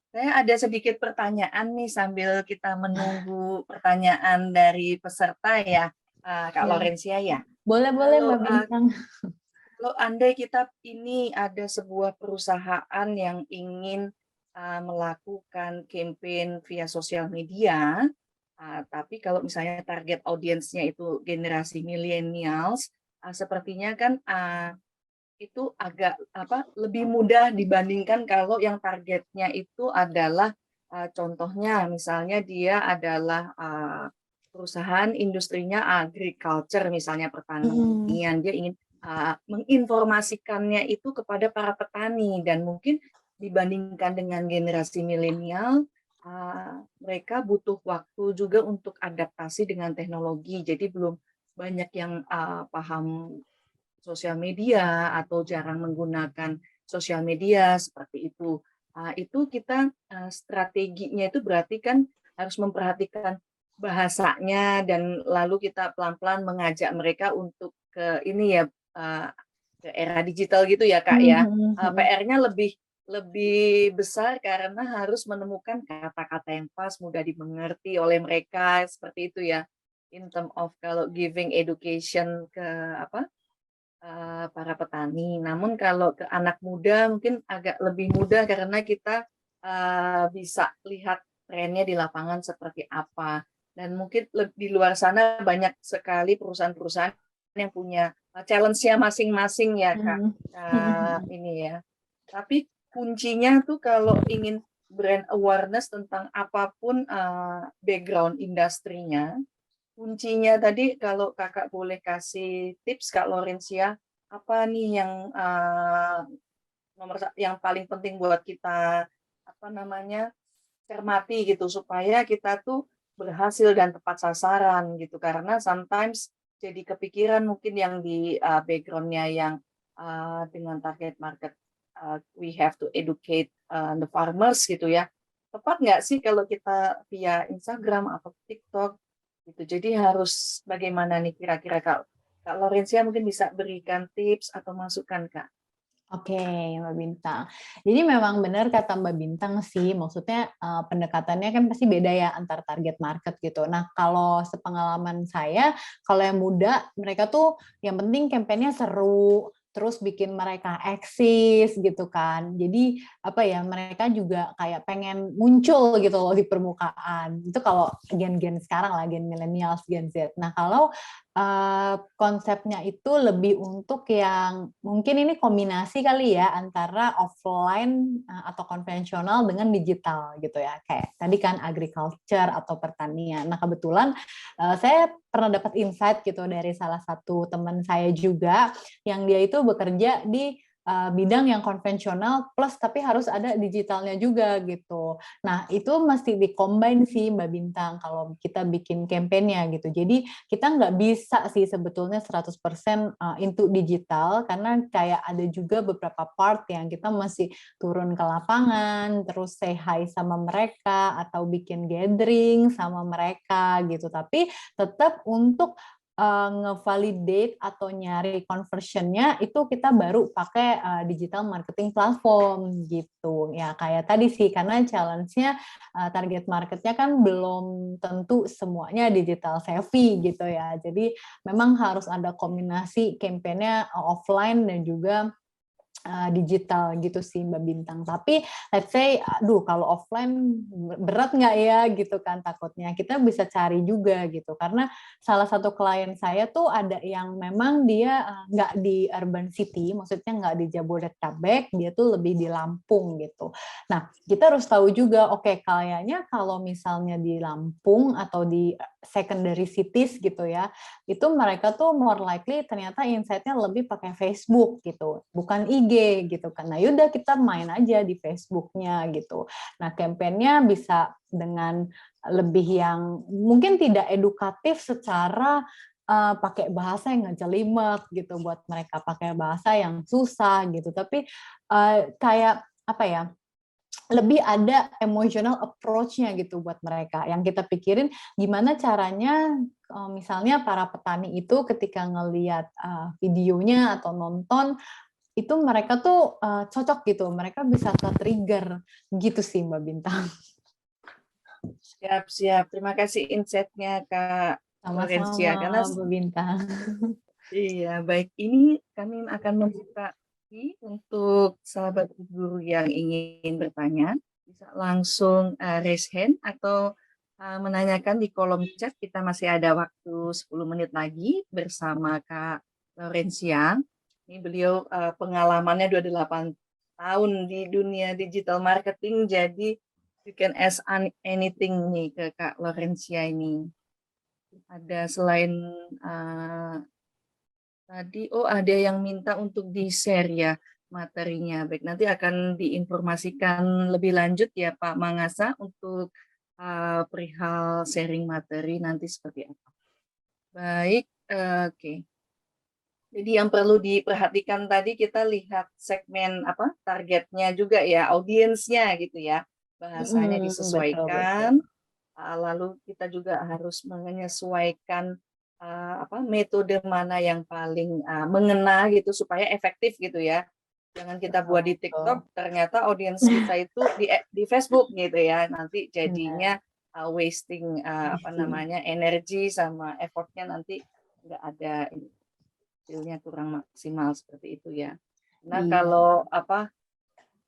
Saya ada sedikit pertanyaan nih sambil kita menunggu pertanyaan dari peserta ya, Kak Laurencia ya. Boleh Mbak Bintang. Kalau andai kita ini ada sebuah perusahaan yang ingin melakukan campaign via sosial media, tapi kalau misalnya target audiensnya itu generasi millennials, sepertinya kan itu agak lebih mudah dibandingkan kalau yang targetnya itu adalah contohnya misalnya dia adalah perusahaan industrinya agriculture, misalnya pertanian, dia ingin menginformasikannya itu kepada para petani, dan mungkin dibandingkan dengan generasi milenial, mereka butuh waktu juga untuk adaptasi dengan teknologi, jadi belum banyak yang paham sosial media atau jarang menggunakan sosial media seperti itu. Itu kita strateginya itu berarti kan harus memperhatikan bahasanya, dan lalu kita pelan-pelan mengajak mereka untuk ke ini ya, ke era digital gitu ya Kak ya. PR-nya lebih besar karena harus menemukan kata-kata yang pas, mudah dimengerti oleh mereka, seperti itu ya. In term of kalau giving education ke para petani. Namun kalau ke anak muda mungkin agak lebih mudah karena kita bisa lihat trennya di lapangan seperti apa. Dan mungkin di luar sana banyak sekali perusahaan-perusahaan yang punya challenge-nya masing-masing ya Kak. Ini ya. Tapi kuncinya tuh kalau ingin brand awareness tentang apapun background industrinya, kuncinya tadi kalau Kakak boleh kasih tips Kak Laurencia, apa nih yang yang paling penting buat kita cermati gitu supaya kita tuh berhasil dan tepat sasaran gitu, karena sometimes jadi kepikiran mungkin yang di background-nya yang dengan target market we have to educate the farmers gitu ya. Tepat nggak sih kalau kita via Instagram atau TikTok gitu. Jadi harus bagaimana nih kira-kira Kak Laurencia mungkin bisa berikan tips atau masukan Kak. Oke, Mbak Bintang. Jadi memang benar kata Mbak Bintang sih, maksudnya pendekatannya kan pasti beda ya antar target market gitu. Nah, kalau sepengalaman saya, kalau yang muda, mereka tuh yang penting kampanye seru, terus bikin mereka eksis gitu kan. Jadi apa ya, mereka juga kayak pengen muncul gitu loh di permukaan. Itu kalau gen-gen sekarang lah, gen millennials, gen Z. Nah, kalau konsepnya itu lebih untuk yang mungkin ini kombinasi kali ya antara offline atau konvensional dengan digital gitu ya, kayak tadi kan agriculture atau pertanian. Nah kebetulan saya pernah dapat insight gitu dari salah satu teman saya juga yang dia itu bekerja di bidang yang konvensional plus tapi harus ada digitalnya juga gitu. Nah, itu mesti di-combine sih Mbak Bintang kalau kita bikin campaign-nya gitu. Jadi kita nggak bisa sih sebetulnya 100% into digital karena kayak ada juga beberapa part yang kita masih turun ke lapangan, terus say hi sama mereka atau bikin gathering sama mereka gitu. Tapi tetap untuk ngevalidate atau nyari conversionnya itu kita baru pakai digital marketing platform gitu ya, kayak tadi sih karena challenge-nya target marketnya kan belum tentu semuanya digital savvy gitu ya, jadi memang harus ada kombinasi campaign-nya offline dan juga digital gitu sih Mbak Bintang. Tapi let's say, aduh kalau offline berat nggak ya gitu kan takutnya. Kita bisa cari juga gitu. Karena salah satu klien saya tuh ada yang memang dia nggak di urban city, maksudnya nggak di Jabodetabek, dia tuh lebih di Lampung gitu. Nah, kita harus tahu juga, oke, kayaknya kalau misalnya di Lampung atau di secondary cities gitu ya, itu mereka tuh more likely ternyata insight-nya lebih pakai Facebook gitu, bukan IG gitu kan. Nah, yaudah kita main aja di Facebook-nya gitu. Nah, campaign-nya bisa dengan lebih yang mungkin tidak edukatif secara pakai bahasa yang ngejelimet gitu buat mereka, pakai bahasa yang susah gitu. Tapi kayak apa ya? Lebih ada emotional approach-nya gitu buat mereka. Yang kita pikirin gimana caranya misalnya para petani itu ketika ngelihat videonya atau nonton itu mereka tuh cocok gitu, mereka bisa ke-trigger gitu sih Mbak Bintang. Siap. Terima kasih insight-nya Kak Lorencia. Karena Sama-sama Mbak Bintang. iya, baik. Ini kami akan membuka untuk sahabat guru yang ingin bertanya, bisa langsung raise hand atau menanyakan di kolom chat. Kita masih ada waktu 10 menit lagi bersama Kak Lorencia. Ini beliau pengalamannya 28 tahun di dunia digital marketing, jadi you can ask anything nih ke Kak Lorencia ini. Ada selain tadi, ada yang minta untuk di-share ya materinya. Baik, nanti akan diinformasikan lebih lanjut ya Pak Mangasa untuk perihal sharing materi nanti seperti apa. Baik, oke. Jadi yang perlu diperhatikan tadi kita lihat segmen apa targetnya juga ya, audiensnya gitu ya. Bahasanya Betul. disesuaikan, lalu kita juga harus menyesuaikan metode mana yang paling mengena gitu supaya efektif gitu ya. Jangan kita buat di TikTok, ternyata audiens kita itu di Facebook gitu ya. Nanti jadinya wasting energi sama effortnya nanti nggak ada, hasilnya kurang maksimal seperti itu ya. Nah, kalau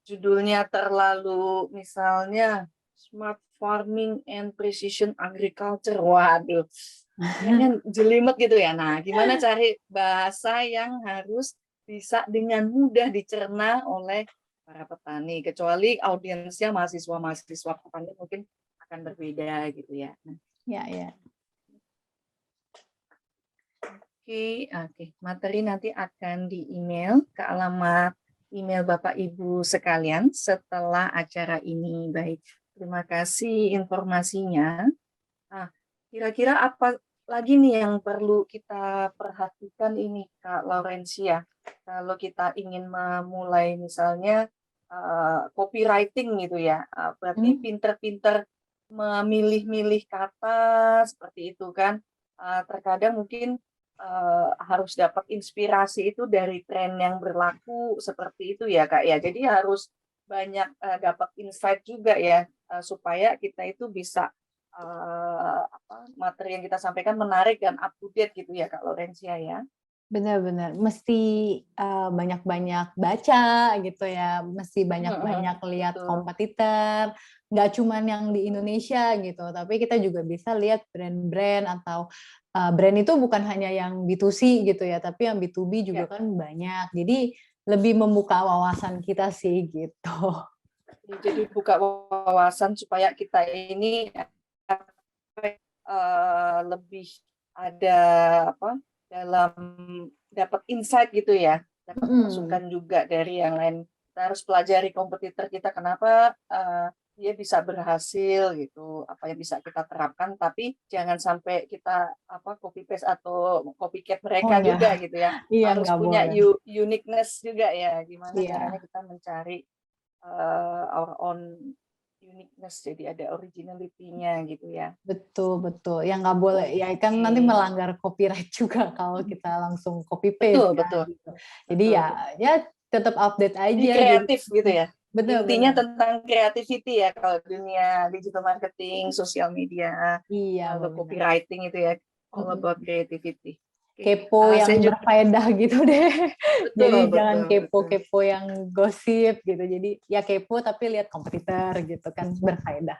judulnya terlalu misalnya smart farming and precision agriculture, waduh, kayaknya jelimet gitu ya. Nah, gimana cari bahasa yang harus bisa dengan mudah dicerna oleh para petani, kecuali audiensnya mahasiswa petani mungkin akan berbeda gitu ya. Nah, Ya. Oke. Materi nanti akan di-email ke alamat email Bapak Ibu sekalian setelah acara ini. Baik, terima kasih informasinya. Kira-kira apa lagi nih yang perlu kita perhatikan ini Kak Laurencia? Kalau kita ingin memulai misalnya copywriting gitu ya, berarti pinter-pinter memilih-milih kata seperti itu kan. Terkadang mungkin harus dapat inspirasi itu dari tren yang berlaku seperti itu ya Kak ya. Jadi harus banyak dapat insight juga ya supaya kita itu bisa materi yang kita sampaikan menarik dan up to date gitu ya Kak Laurencia ya. Benar-benar, mesti banyak-banyak baca gitu ya, mesti banyak-banyak lihat kompetitor, nggak cuman yang di Indonesia gitu, tapi kita juga bisa lihat brand-brand atau brand itu bukan hanya yang B2C gitu ya, tapi yang B2B juga kan banyak. Jadi lebih membuka wawasan kita sih gitu. Jadi buka wawasan supaya kita ini lebih ada dalam dapat insight gitu ya dapat masukan juga dari yang lain. Kita harus pelajari kompetitor kita kenapa dia bisa berhasil gitu, apa yang bisa kita terapkan, tapi jangan sampai kita copy paste atau copycat mereka ya. juga gitu ya. Iya, Harus nggak punya boleh. uniqueness juga ya, gimana Iya. caranya kita mencari our own uniqueness, jadi ada originality-nya gitu ya. Betul. Yang nggak boleh, ya kan nanti melanggar copyright juga kalau kita langsung copy paste. Betul. Gitu. Jadi ya tetap update aja. Jadi kreatif gitu ya. Betul. Intinya tentang creativity ya kalau dunia digital marketing, sosial media, Iya, copywriting itu ya, all about creativity. Kepo yang berfaedah gitu deh. Jadi jangan kepo yang gosip gitu. Jadi ya kepo tapi lihat kompetitor gitu kan, berfaedah.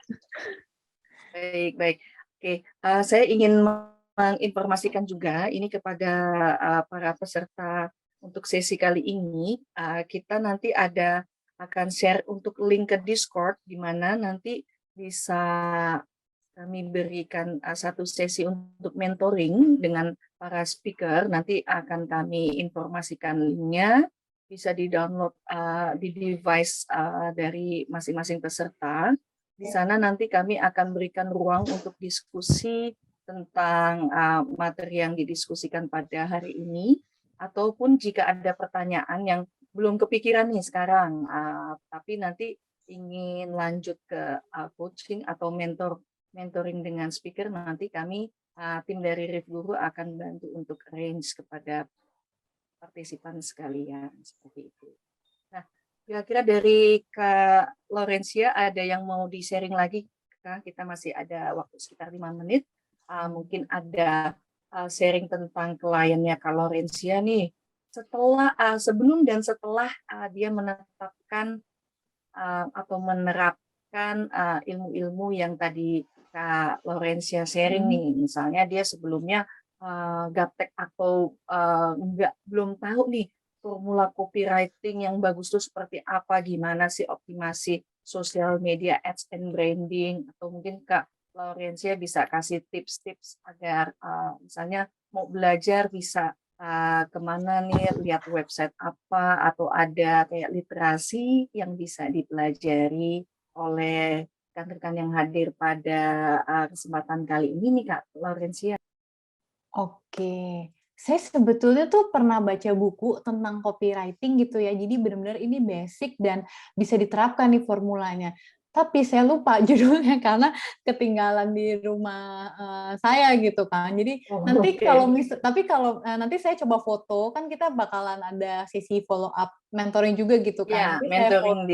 Baik. Oke, saya ingin menginformasikan juga ini kepada para peserta untuk sesi kali ini. Kita nanti akan share untuk link ke Discord, di mana nanti bisa kami berikan satu sesi untuk mentoring dengan para speaker. Nanti akan kami informasikan linknya, bisa di-download di device dari masing-masing peserta. Di sana nanti kami akan berikan ruang untuk diskusi tentang materi yang didiskusikan pada hari ini, ataupun jika ada pertanyaan yang belum kepikiran nih sekarang, tapi nanti ingin lanjut ke coaching atau mentoring dengan speaker, nanti kami tim dari Rif Guru akan bantu untuk arrange kepada partisipan sekalian seperti itu. Nah, kira-kira dari Kak Laurencia ada yang mau di-sharing lagi? Kita masih ada waktu sekitar 5 menit. Mungkin ada sharing tentang kliennya Kak Laurencia nih. Sebelum dan setelah dia menetapkan atau menerapkan ilmu-ilmu yang tadi Kak Laurencia sharing nih. Misalnya dia sebelumnya gaptek atau belum tahu nih formula copywriting yang bagus itu seperti apa, gimana sih optimasi sosial media ads and branding, atau mungkin Kak Laurencia bisa kasih tips-tips agar misalnya mau belajar bisa kemana nih, lihat website apa, atau ada kayak literasi yang bisa dipelajari oleh rekan-rekan yang hadir pada kesempatan kali ini nih Kak Laurencia. Oke, saya sebetulnya tuh pernah baca buku tentang copywriting gitu ya, jadi benar-benar ini basic dan bisa diterapkan nih formulanya. Tapi saya lupa judulnya karena ketinggalan di rumah saya gitu kan. Jadi kalau nanti saya coba foto, kan kita bakalan ada sesi follow up mentoring juga gitu kan. Ya, mentoring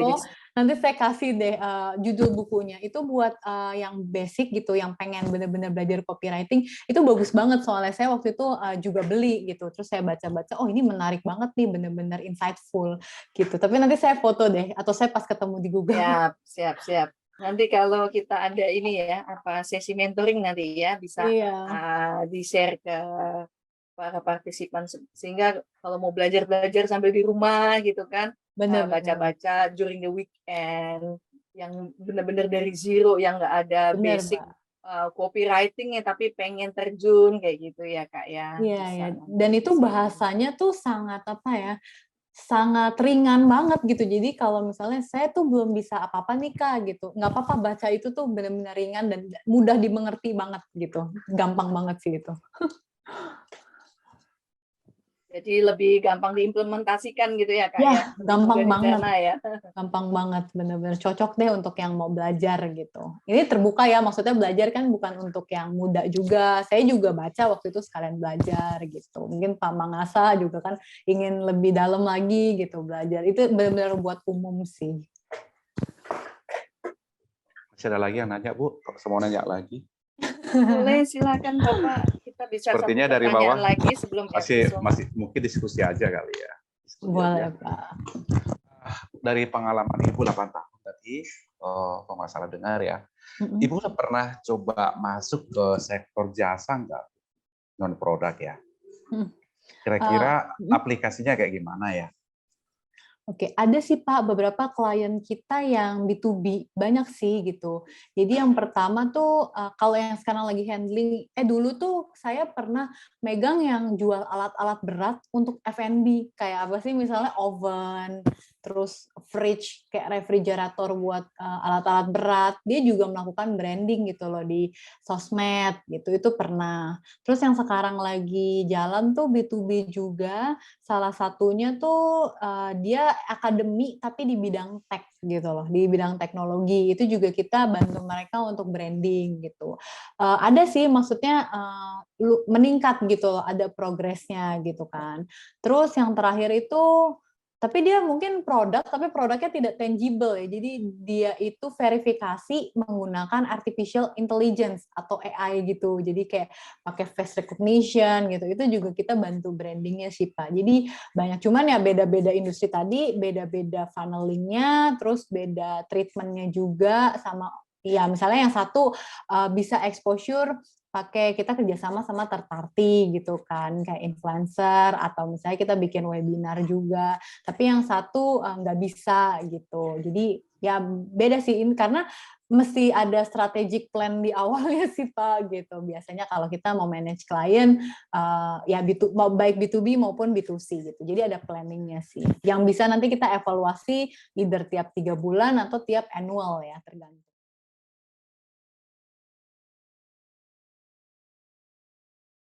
nanti saya kasih deh judul bukunya. Itu buat yang basic gitu, yang pengen bener-bener belajar copywriting, itu bagus banget soalnya saya waktu itu juga beli gitu. Terus saya baca-baca, oh ini menarik banget nih, bener-bener insightful gitu. Tapi nanti saya foto deh, atau saya pas ketemu di Google. Siap. Nanti kalau kita ada ini ya, sesi mentoring nanti ya, bisa di-share ke para partisipan, sehingga kalau mau belajar sambil di rumah gitu kan, baca-baca during the weekend, yang benar-benar dari zero, yang nggak ada basic copywriting ya, tapi pengen terjun kayak gitu ya Kak ya. Iya. Dan itu bahasanya tuh sangat sangat ringan banget gitu. Jadi kalau misalnya saya tuh belum bisa apa-apa nih Kak gitu, nggak apa-apa, baca itu tuh benar-benar ringan dan mudah dimengerti banget gitu. Gampang banget sih itu. Jadi lebih gampang diimplementasikan gitu ya Kak ya? Gampang banget. Ya. Gampang banget, benar-benar cocok deh untuk yang mau belajar gitu. Ini terbuka ya, maksudnya belajar kan bukan untuk yang muda juga. Saya juga baca waktu itu sekalian belajar gitu. Mungkin Pak Mangasa juga kan ingin lebih dalam lagi gitu belajar. Itu benar-benar buat umum sih. Masih ada lagi yang nanya Bu? Semua nanya lagi? Boleh, silakan Bapak. Kita bisa sepertinya dari bawah lagi sebelum masih mungkin diskusi aja kali ya. Boleh Pak. Dari pengalaman Ibu 8 tahun tadi, kalau nggak salah dengar ya, Ibu pernah coba masuk ke sektor jasa nggak? Non produk ya. Kira-kira aplikasinya kayak gimana ya? Oke, ada sih Pak beberapa klien kita yang B2B, banyak sih gitu. Jadi yang pertama tuh kalau yang sekarang lagi handling, dulu tuh saya pernah megang yang jual alat-alat berat untuk F&B, kayak apa sih, misalnya oven, terus fridge, kayak refrigerator buat alat-alat berat. Dia juga melakukan branding gitu loh di sosmed gitu, itu pernah. Terus yang sekarang lagi jalan tuh B2B juga, salah satunya tuh dia akademi tapi di bidang tech gitu loh, di bidang teknologi. Itu juga kita bantu mereka untuk branding gitu. Ada sih, maksudnya meningkat gitu loh, ada progresnya gitu kan. Terus yang terakhir itu, tapi dia mungkin produk, tapi produknya tidak tangible ya. Jadi dia itu verifikasi menggunakan artificial intelligence atau AI gitu. Jadi kayak pakai face recognition gitu. Itu juga kita bantu brandingnya sih Pak. Jadi banyak, cuman ya beda-beda industri tadi, beda-beda funnelingnya, terus beda treatmentnya juga, sama ya misalnya yang satu bisa exposure pakai, kita kerjasama sama third party gitu kan, kayak influencer, atau misalnya kita bikin webinar juga, tapi yang satu nggak bisa gitu. Jadi ya beda sih, ini karena mesti ada strategic plan di awalnya sih Pak gitu. Biasanya kalau kita mau manage klien, ya baik B2B maupun B2C gitu. Jadi ada planningnya sih, yang bisa nanti kita evaluasi either tiap 3 bulan atau tiap annual ya, tergantung.